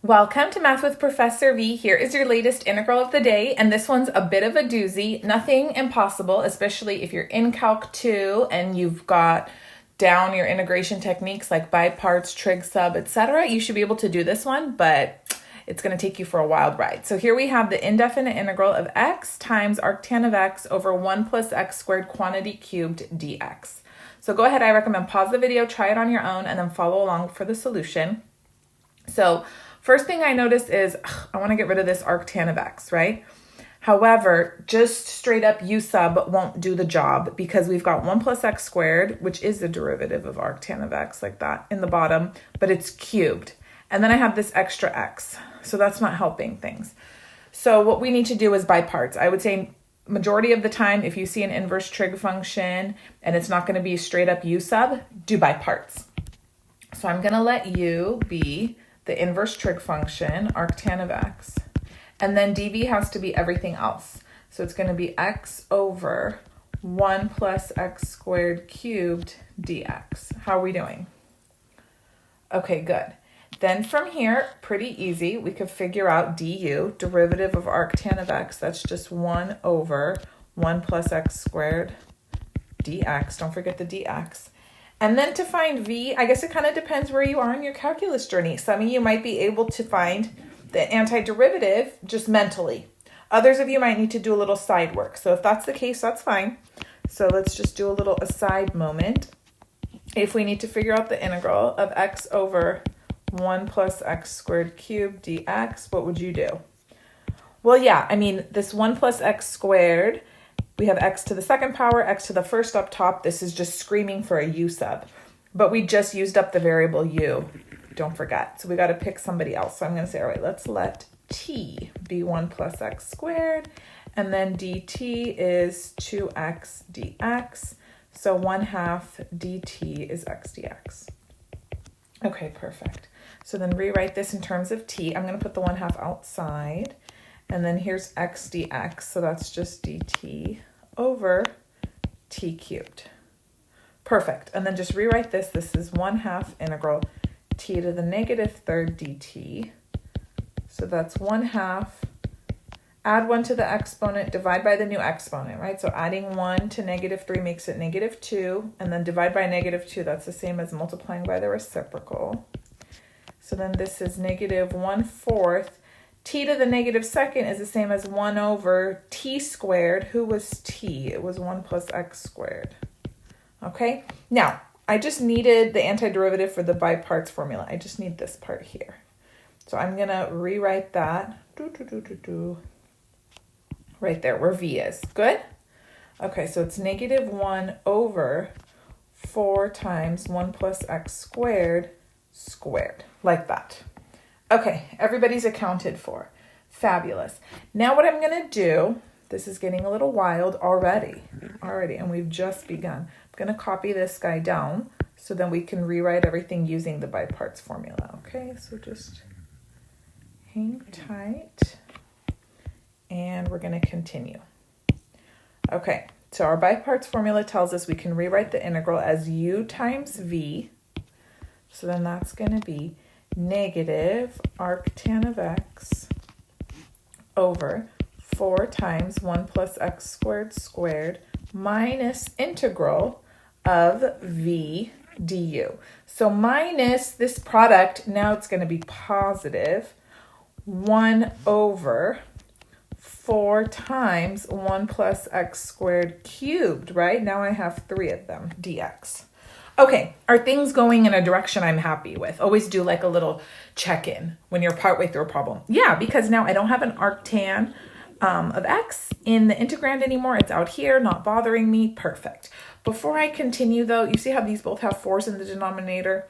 Welcome to Math with Professor V. Here is your latest integral of the day, and this one's a bit of a doozy. Nothing impossible, especially if you're in Calc 2 and you've got down your integration techniques like by parts, trig, sub, etc. You should be able to do this one, but it's going to take you for a wild ride. So here we have the indefinite integral of x times arctan of x over 1 plus x squared quantity cubed dx. So go ahead, I recommend pause the video, try it on your own, and then follow along for the solution. So first thing I notice is I want to get rid of this arctan of x, right? However, just straight up u sub won't do the job because we've got 1 plus x squared, which is the derivative of arctan of x like that in the bottom, but it's cubed. And then I have this extra x, so that's not helping things. So what we need to do is by parts. I would say majority of the time, if you see an inverse trig function and it's not going to be straight up u sub, do by parts. So I'm going to let u be the inverse trig function, arctan of x, and then dv has to be everything else. So it's going to be x over 1 plus x squared cubed dx. How are we doing? Okay, good. Then from here, pretty easy, we could figure out du, derivative of arctan of x, that's just 1 over 1 plus x squared dx. Don't forget the dx. And then to find v, I guess it kind of depends where you are in your calculus journey. Some of you might be able to find the antiderivative just mentally. Others of you might need to do a little side work. So if that's the case, that's fine. So let's just do a little aside moment. If we need to figure out the integral of x over 1 plus x squared cubed dx, what would you do? Well, yeah, I mean, this 1 plus x squared, we have x to the second power, x to the first up top. This is just screaming for a u sub. But we just used up the variable u. Don't forget. So we got to pick somebody else. So I'm going to say, all right, let's let t be 1 plus x squared. And then dt is 2x dx. So 1/2 dt is x dx. Okay, perfect. So then rewrite this in terms of t. I'm going to put the 1/2 outside. And then here's x dx. So that's just dt over t cubed. Perfect. And then just rewrite this. This is 1/2 integral t to the -3rd dt. So that's 1/2. Add 1 to the exponent, divide by the new exponent, right? So adding 1 to -3 makes it -2. And then divide by -2, that's the same as multiplying by the reciprocal. So then this is -1/4. T to the -2nd is the same as 1 over t squared. Who was t? It was 1 plus x squared. Okay, now I just needed the antiderivative for the by parts formula. I just need this part here. So I'm going to rewrite that right there where v is. Good? Okay, so it's -1 over 4 times 1 plus x squared squared, like that. Okay, everybody's accounted for. Fabulous. Now what I'm going to do, this is getting a little wild already, and we've just begun. I'm going to copy this guy down so then we can rewrite everything using the by parts formula. Okay, so just hang tight, and we're going to continue. Okay, so our by parts formula tells us we can rewrite the integral as u times v. So then that's going to be negative arctan of x over 4 times 1 plus x squared squared minus integral of v du. So minus this product, now it's going to be positive 1 over 4 times 1 plus x squared cubed, right? Now I have 3 of them, dx. Okay, are things going in a direction I'm happy with? Always do like a little check-in when you're partway through a problem. Yeah, because now I don't have an arctan of x in the integrand anymore. It's out here, not bothering me. Perfect. Before I continue though, you see how these both have 4s in the denominator?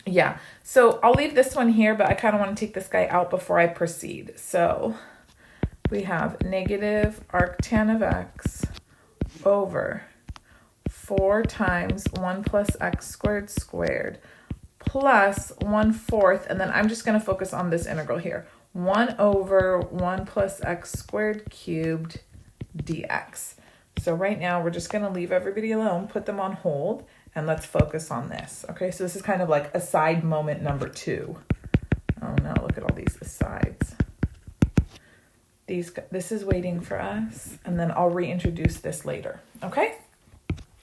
Yeah, so I'll leave this one here, but I kind of want to take this guy out before I proceed. So we have negative arctan of x over 4 times 1 plus x squared squared plus 1/4, and then I'm just going to focus on this integral here. 1 over 1 plus x squared cubed dx. So right now we're just going to leave everybody alone, put them on hold, and let's focus on this. Okay, so this is kind of like aside moment number 2. Oh no, look these asides. This is waiting for us, and then I'll reintroduce this later, okay?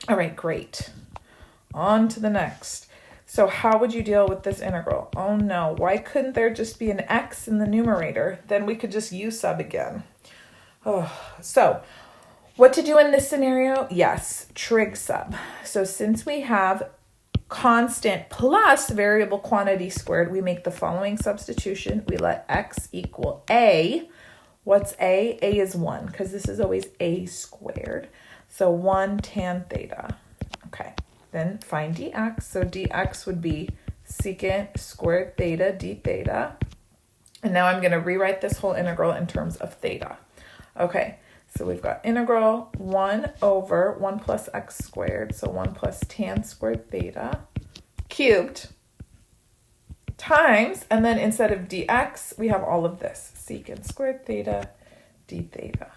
All right, great. On to the next. So how would you deal with this integral? Oh no, why couldn't there just be an x in the numerator? Then we could just u sub again. Oh, so what to do in this scenario? Yes, trig sub. So since we have constant plus variable quantity squared, we make the following substitution. We let x equal a. What's a? A is 1, because this is always a squared. So 1 tan theta. Okay, then find dx. So dx would be secant squared theta d theta. And now I'm going to rewrite this whole integral in terms of theta. Okay, so we've got integral 1 over 1 plus x squared. So 1 plus tan squared theta cubed times, and then instead of dx, we have all of this. Secant squared theta d theta.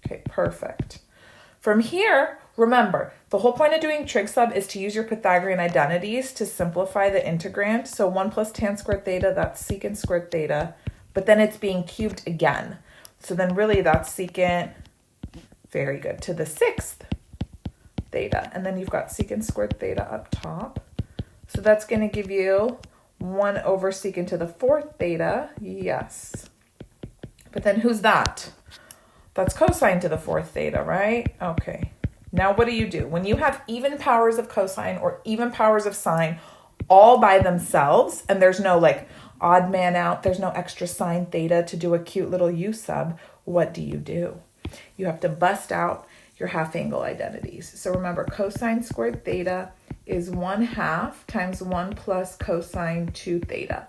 Okay, perfect. From here, remember, the whole point of doing trig sub is to use your Pythagorean identities to simplify the integrand. So 1 plus tan squared theta, that's secant squared theta, but then it's being cubed again. So then really that's secant, very good, to the 6th theta. And then you've got secant squared theta up top. So that's going to give you 1 over secant to the 4th theta, yes. But then who's that? That's cosine to the 4th theta, right? Okay. Now what do? When you have even powers of cosine or even powers of sine all by themselves, and there's no like odd man out, there's no extra sine theta to do a cute little u sub, what do? You have to bust out your half angle identities. So remember, cosine squared theta is 1/2 times 1 plus cosine 2 theta.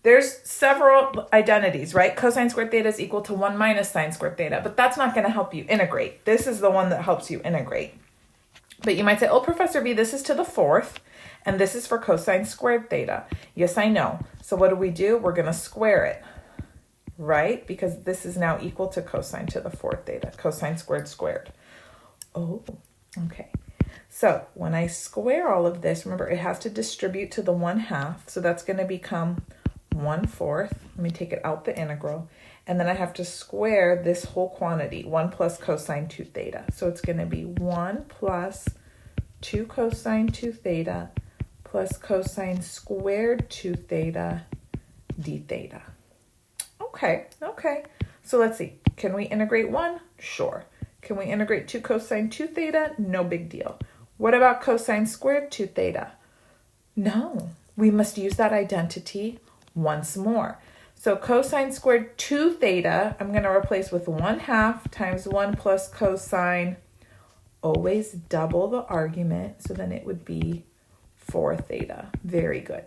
There's several identities, right? Cosine squared theta is equal to 1 minus sine squared theta, but that's not going to help you integrate. This is the one that helps you integrate. But you might say, oh, Professor V, this is to the 4th, and this is for cosine squared theta. Yes, I know. So what do? We're going to square it, right? Because this is now equal to cosine to the 4th theta, cosine squared squared. Oh, okay. So when I square all of this, remember it has to distribute to the 1/2. So that's going to become 1/4. Let me take it out the integral. And then I have to square this whole quantity, 1 plus cosine 2 theta. So it's going to be 1 plus 2 cosine 2 theta plus cosine squared 2 theta d theta. Okay. So let's see. Can we integrate 1? Sure. Can we integrate 2 cosine 2 theta? No big deal. What about cosine squared 2 theta? No. We must use that identity once more. So cosine squared 2 theta, I'm going to replace with 1/2 times 1 plus cosine, always double the argument, so then it would be 4 theta. Very good.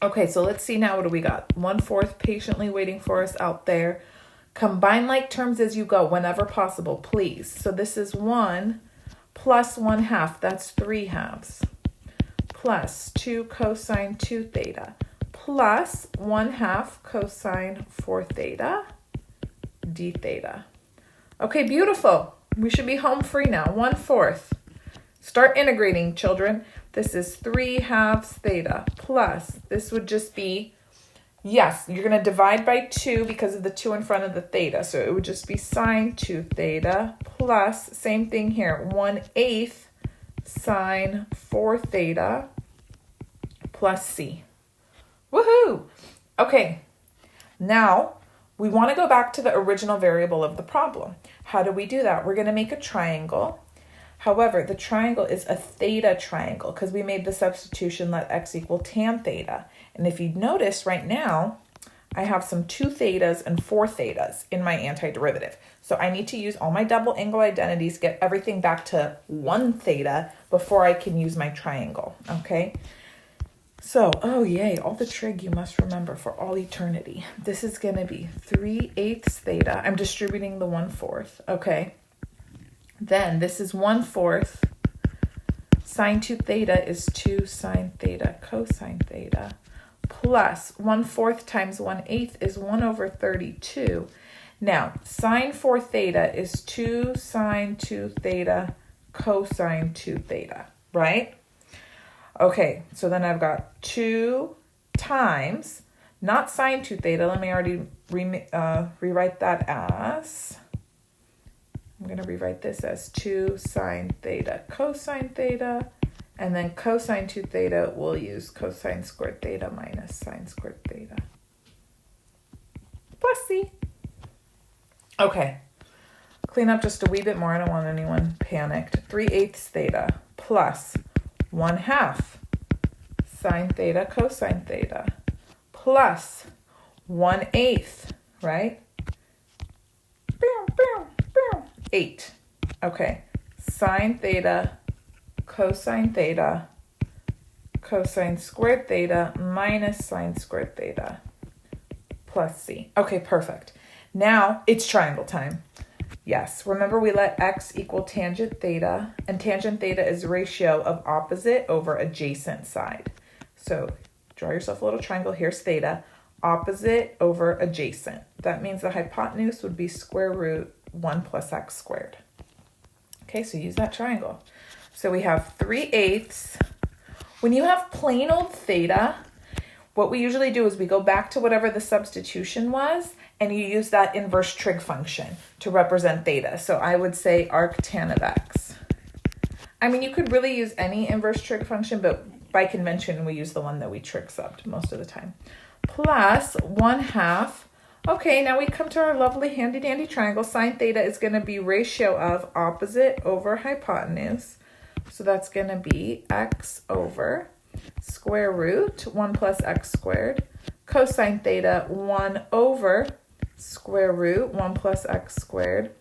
Okay, so let's see now what do we got. 1/4 patiently waiting for us out there. Combine like terms as you go whenever possible, please. So this is 1 plus 1/2, that's 3/2, plus 2 cosine 2 theta, plus 1/2 cosine 4 theta d theta. Okay, beautiful. We should be home free now. 1/4. Start integrating, children. This is 3/2 theta plus, this would just be, yes, you're going to divide by 2 because of the 2 in front of the theta. So it would just be sine 2 theta plus, same thing here, 1/8 sine 4 theta plus c. Woohoo! Okay, now we want to go back to the original variable of the problem. How do we do that? We're going to make a triangle. However, the triangle is a theta triangle because we made the substitution let x equal tan theta. And if you notice right now, I have some 2 thetas and 4 thetas in my antiderivative. So I need to use all my double angle identities, get everything back to 1 theta before I can use my triangle, okay? So, oh yay, all the trig you must remember for all eternity. This is going to be 3/8 theta. I'm distributing the 1/4, okay? Then this is 1/4. Sine 2 theta is 2 sine theta cosine theta plus 1/4 times 1/8 is 1 over 32. Now, sine 4 theta is 2 sine 2 theta cosine 2 theta, right? Okay, so then I've got 2 times, not sine 2 theta. Let me already rewrite that as, I'm going to rewrite this as 2 sine theta cosine theta. And then cosine 2 theta, we'll use cosine squared theta minus sine squared theta. Plus C. Okay. Clean up just a wee bit more. I don't want anyone panicked. 3/8 theta plus 1/2 sine theta cosine theta plus 1/8, right? 8. Okay. Sine theta cosine theta cosine squared theta minus sine squared theta plus C. Okay, perfect. Now it's triangle time. Yes, remember we let x equal tangent theta, and tangent theta is ratio of opposite over adjacent side. So draw yourself a little triangle. Here's theta, opposite over adjacent. That means the hypotenuse would be square root 1 plus x squared. Okay, so use that triangle. So we have 3/8. When you have plain old theta, what we usually do is we go back to whatever the substitution was, and you use that inverse trig function to represent theta. So I would say arc tan of x. I mean, you could really use any inverse trig function, but by convention, we use the one that we trig subbed most of the time. Plus 1/2. Okay, now we come to our lovely handy dandy triangle. Sine theta is going to be ratio of opposite over hypotenuse. So that's going to be x over square root 1 plus x squared. Cosine theta 1 over square root 1 plus x squared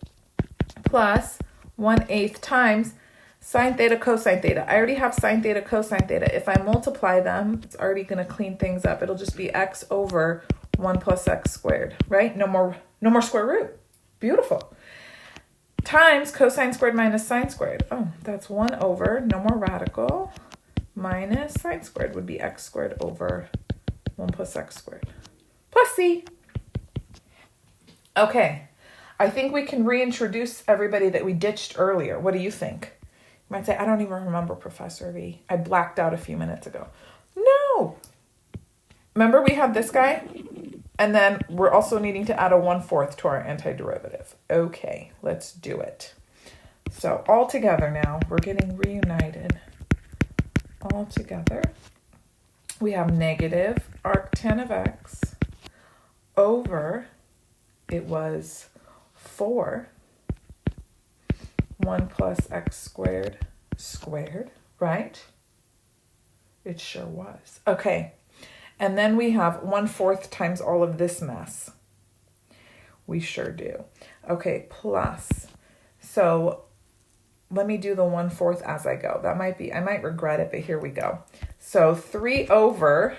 plus 1/8 times sine theta cosine theta. I already have sine theta cosine theta. If I multiply them, it's already going to clean things up. It'll just be x over 1 plus x squared, right? No more square root. Beautiful. Times cosine squared minus sine squared. Oh, that's 1 over, no more radical, minus sine squared would be x squared over 1 plus x squared. Plus C. Okay, I think we can reintroduce everybody that we ditched earlier. What do you think? You might say, I don't even remember, Professor V. I blacked out a few minutes ago. No. Remember we had this guy? And then we're also needing to add a 1/4 to our antiderivative. Okay, let's do it. So all together now, we're getting reunited. All together, we have negative arctan of x over, it was 4, 1 plus x squared squared, right? It sure was. Okay. And then we have 1/4 times all of this mess. We sure do. Okay, plus. So let me do the 1/4 as I go. That might be, I might regret it, but here we go. So 3 over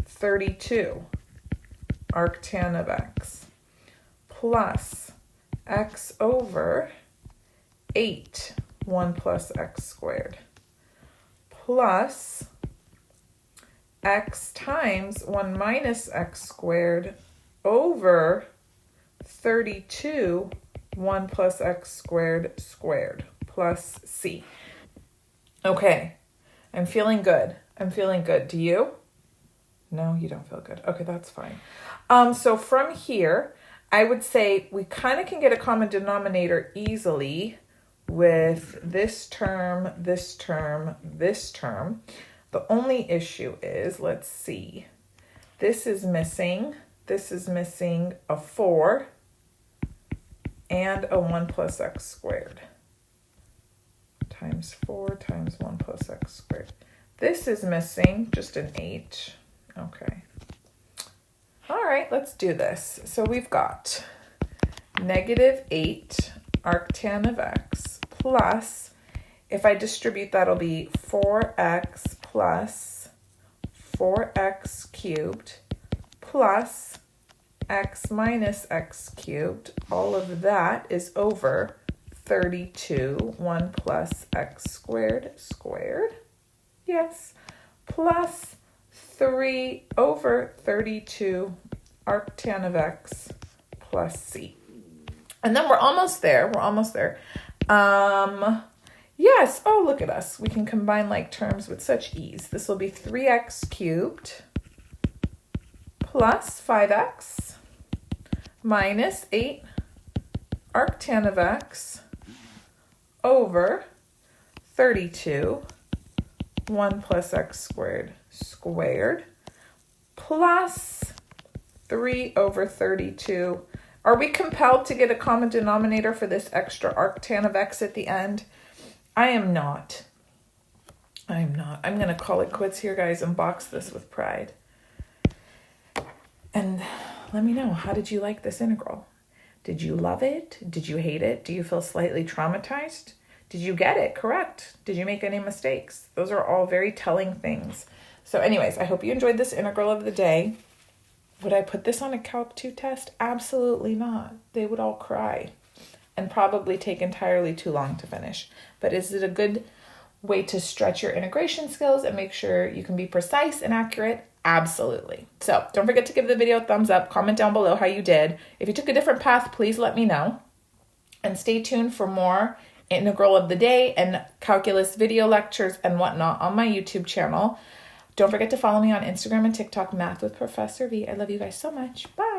32 arctan of x plus x over 8, 1 plus x squared plus x times 1 minus x squared over 32, 1 plus x squared squared plus C. Okay, I'm feeling good. I'm feeling good. Do you? No, you don't feel good. Okay, that's fine. So from here, I would say we kind of can get a common denominator easily with this term, this term, this term. The only issue is, let's see, this is missing a 4 and a 1 plus x squared times 4 times 1 plus x squared. This is missing just an 8. Okay. All right, let's do this. So we've got negative 8 arctan of x plus, if I distribute, that'll be 4x plus 4x cubed plus x minus x cubed. All of that is over 32, 1 plus x squared squared. Yes. Plus 3 over 32 arctan of x plus C. And then we're almost there. We're almost there. Yes. Oh, look at us. We can combine like terms with such ease. This will be 3x cubed plus 5x minus 8 arctan of x over 32, 1 plus x squared squared, plus 3 over 32. Are we compelled to get a common denominator for this extra arctan of x at the end? I am not. I'm going to call it quits here, guys, and box this with pride. And let me know, how did you like this integral? Did you love it? Did you hate it? Do you feel slightly traumatized? Did you get it correct? Did you make any mistakes? Those are all very telling things. So anyways, I hope you enjoyed this integral of the day. Would I put this on a Calc 2 test? Absolutely not. They would all cry and probably take entirely too long to finish. But is it a good way to stretch your integration skills and make sure you can be precise and accurate? Absolutely. So don't forget to give the video a thumbs up. Comment down below how you did. If you took a different path, please let me know. And stay tuned for more integral of the day and calculus video lectures and whatnot on my YouTube channel. Don't forget to follow me on Instagram and TikTok, Math with Professor V. I love you guys so much. Bye.